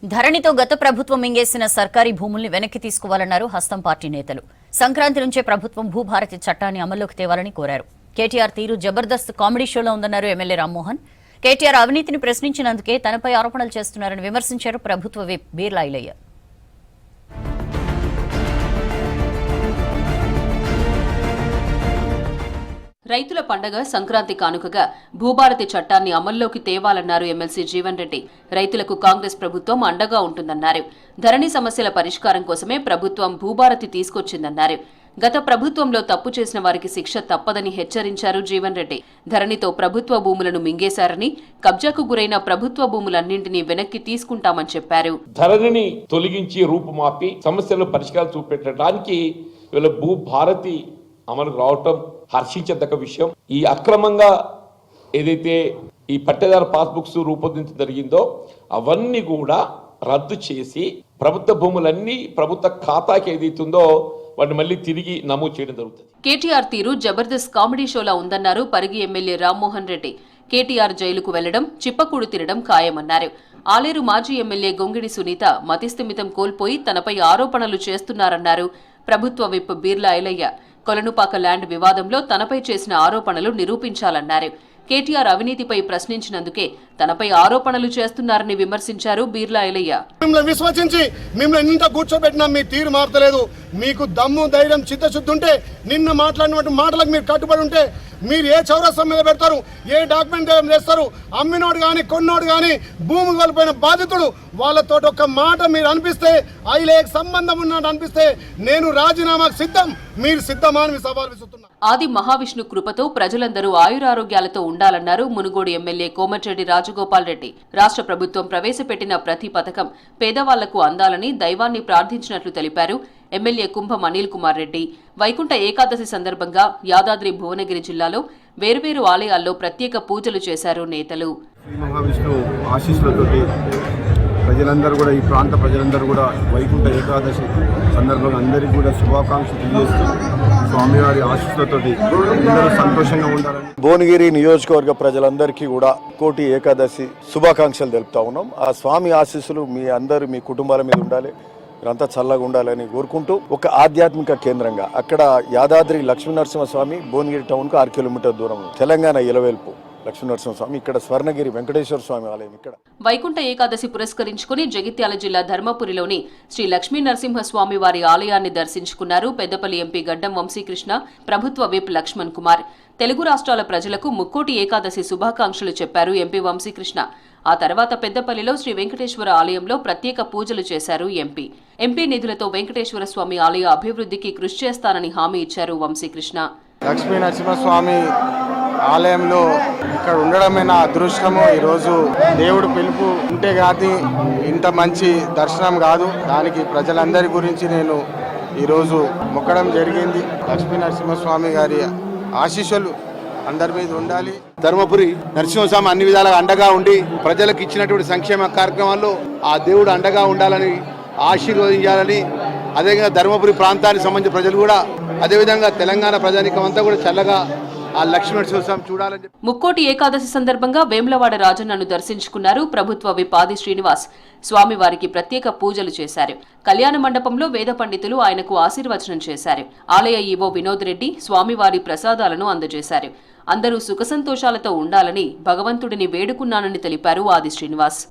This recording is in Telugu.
ధరణితో గత ప్రభుత్వం మింగేసిన సర్కారీ భూముల్ని వెనక్కి తీసుకోవాలన్నారు హస్తం పార్టీ నేతలు. సంక్రాంతి నుంచే ప్రభుత్వం భూభారతి చట్టాన్ని అమల్లోకి తేవాలని కోరారు. కేటీఆర్ తీరు జబర్దస్త్ కామెడీ షోలో ఉందన్నారు ఎమ్మెల్యే రామ్మోహన్. కేటీఆర్ అవినీతిని ప్రశ్నించినందుకే తనపై ఆరోపణలు చేస్తున్నారని విమర్శించారు ప్రభుత్వ విప్ బీర్లా ఐలయ్య. రైతుల పండగ సంక్రాంతి కానుకగా భూభారతి చట్టాన్ని అమల్లోకి తేవాలన్నారు ఎమ్మెల్సీ జీవన్ రెడ్డి. రైతులకు కాంగ్రెస్ ప్రభుత్వం అండగా ఉంటుందన్నారు. ధరణి సమస్యల పరిష్కారం కోసమే ప్రభుత్వం భూభారతి తీసుకొచ్చిందన్నారు. గత ప్రభుత్వంలో తప్పు చేసిన వారికి శిక్ష తప్పదని హెచ్చరించారు జీవన్ రెడ్డి. ధరణితో ప్రభుత్వ భూములను మింగేశారని, కబ్జాకు గురైన ప్రభుత్వ భూములన్నింటినీ వెనక్కి తీసుకుంటామని చెప్పారు. ధరణిని తొలగించి రూపుమాపి సమస్యల పరిష్కారం చూపెట్టడానికి భూభారతి అమలు రావటం హర్షించదగ్గ విషయం. ఈ అక్రమంగా ఏదైతే ఈ పట్టేదారు పాస్బుక్స్ రూపొందించడం జరిగిందో అవన్నీ కూడా రద్దు చేసి ప్రభుత్వ భూములన్నీ ప్రభుత్వ ఖాతాకి ఏదైతుందో వాటిని మళ్ళీ తిరిగి నమోదు చేయడం జరుగుతుంది. కేటీఆర్ తీరు జబర్దస్త్ కామెడీ షోలా ఉందన్నారు పరిగి ఎమ్మెల్యే రామ్మోహన్ రెడ్డి. కేటీఆర్ జైలుకు వెళ్లడం, చిప్పకూడు తినడం ఖాయమన్నారు. ఆలేరు మాజీ ఎమ్మెల్యే గొంగిడి సునీత మతిస్థిమితం కోల్పోయి తనపై ఆరోపణలు చేస్తున్నారన్నారు ప్రభుత్వ విప్ బీర్లా ఐలయ్య. కొలనుపాక ల్యాండ్ వివాదంలో తనపై చేసిన ఆరోపణలు నిరూపించాలన్నారు. కేటీఆర్ అవినీతిపై ప్రశ్నించినందుకే తనపై ఆరోపణలు చేస్తున్నారని విమర్శించారు బీర్లా ఐలయ్య. మిమ్మల్ని విశ్వసించి మిమ్మల్ని ఇంత కూర్చోబెట్టినా మీ తీరు మారతలేదు. మీకు దమ్ము ధైర్యం చిత్తశుద్ధి ఉంటే, నిన్న మాట్లాడినటువంటి మాటలకు మీరు కట్టుబడి ఉంటే మీరు ఏ చౌరస్తం మీద పెడతారు, ఏ డాక్యుమెంట్ చేస్తారు. అమ్మినోడు కానీ కొన్నోడు కానీ భూమి కోల్పోయిన బాధితుడు వాళ్ళతో ఒక మాట మీరు అనిపిస్తే, ఐలేకి సంబంధం ఉన్నట్టు అనిపిస్తే నేను రాజీనామాకు సిద్ధం. మీరు సిద్ధమా అని సవాల్ విసురుతున్నారు. ఆది మహావిష్ణు కృపతో ప్రజలందరూ ఆయురారోగ్యాలతో ఉండాలన్నారు మునుగోడు ఎమ్మెల్యే కోమటిరెడ్డి రాజగోపాల్ రెడ్డి. రాష్ట్ర ప్రభుత్వం ప్రవేశపెట్టిన ప్రతి పథకం పేదవాళ్లకు అందాలని దైవాన్ని ప్రార్థించినట్లు తెలిపారు ఎమ్మెల్యే కుంభం అనిల్ కుమార్ రెడ్డి. వైకుంఠ ఏకాదశి సందర్భంగా యాదాద్రి భువనగిరి జిల్లాలో వేర్వేరు ఆలయాల్లో ప్రత్యేక పూజలు చేశారు నేతలు. మహావిష్ణు ఆశీస్సులతోటి ప్రజలందరూ కూడా, ఈ ప్రాంత ప్రజలందరూ కూడా వైకుంఠ ఏకాదశి సందర్భంగా అందరికీ కూడా శుభాకాంక్షలు తెలియజేస్తూ స్వామివారి ఆశీస్సులతోటి అందరూ సంతోషంగా ఉండాలని భువనగిరి నియోజకవర్గ ప్రజలందరికీ కూడా కోటి ఏకాదశి శుభాకాంక్షలు తెలుపుతా ఉన్నాం. ఆ స్వామి ఆశీస్సులు మీ అందరూ మీ కుటుంబాల మీద ఉండాలి, మీరంతా చల్లగా ఉండాలని కోరుకుంటూ, ఒక ఆధ్యాత్మిక కేంద్రంగా అక్కడ యాదాద్రి లక్ష్మీనరసింహస్వామి భువనగిరి టౌన్ కు 6 కిలోమీటర్ దూరం, తెలంగాణ ఇలవేల్పు లక్ష్మీనరసింహస్వామి, ఇక్కడ స్వర్ణగిరి వెంకటేశ్వర స్వామి ఆలయం. ఇక్కడ వైకుంఠ ఏకాదశి పురస్కరించుకుని జగిత్యాల జిల్లా ధర్మపురిలోని శ్రీ లక్ష్మీ నరసింహస్వామి వారి ఆలయాన్ని దర్శించుకున్నారు పెద్దపల్లి ఎంపీ గడ్డం వంశీకృష్ణ, ప్రభుత్వ విప్ లక్ష్మణ్ కుమార్. తెలుగు రాష్ట్రాల ప్రజలకు ముక్కోటి ఏకాదశి శుభాకాంక్షలు చెప్పారు ఎంపీ వంశీకృష్ణ. ఆ తర్వాత పెద్దపల్లిలో శ్రీ వెంకటేశ్వర ఆలయంలో ప్రత్యేక పూజలు చేశారు ఎంపీ. ఎంపీ నిధులతో వెంకటేశ్వర స్వామి ఆలయ అభివృద్ధికి కృషి చేస్తానని హామీ ఇచ్చారు వంశీకృష్ణ. లక్ష్మీ నరసింహస్వామి ఆలయంలో ఇక్కడ ఉండడమే నా అదృష్టము. ఈరోజు దేవుడు పిలుపు ఉంటే కానీ ఇంత మంచి దర్శనం కాదు. దానికి ప్రజలందరి గురించి నేను ఈరోజు మొక్కడం జరిగింది. లక్ష్మీ నరసింహస్వామి గారి ఆశీస్సులు అందరి మీద ఉండాలి. ధర్మపురి నరసింహస్వామి అన్ని విధాలుగా అండగా ఉండి ప్రజలకు ఇచ్చినటువంటి సంక్షేమ కార్యక్రమాల్లో ఆ దేవుడు అండగా ఉండాలని ఆశీర్వదించాలని, అదేవిధంగా ధర్మపురి ప్రాంతానికి సంబంధించిన ప్రజలు కూడా, అదేవిధంగా తెలంగాణ ప్రజానికం అంతా కూడా చల్లగా ఆ లక్ష్మీనరసింహస్వామి చూడాలని. ముక్కోటి ఏకాదశి సందర్భంగా వేములవాడ రాజన్నను దర్శించుకున్నారు ప్రభుత్వ విప్ ఆది శ్రీనివాస్. స్వామివారికి ప్రత్యేక పూజలు చేశారు. కళ్యాణ మండపంలో వేద పండితులు ఆయనకు ఆశీర్వచనం చేశారు. ఆలయ ఈవో వినోద్ రెడ్డి స్వామివారి ప్రసాదాలను అందజేశారు. అందరూ సుఖ సంతోషాలతో ఉండాలని భగవంతుడిని వేడుకున్నానని తెలిపారు ఆది శ్రీనివాస్.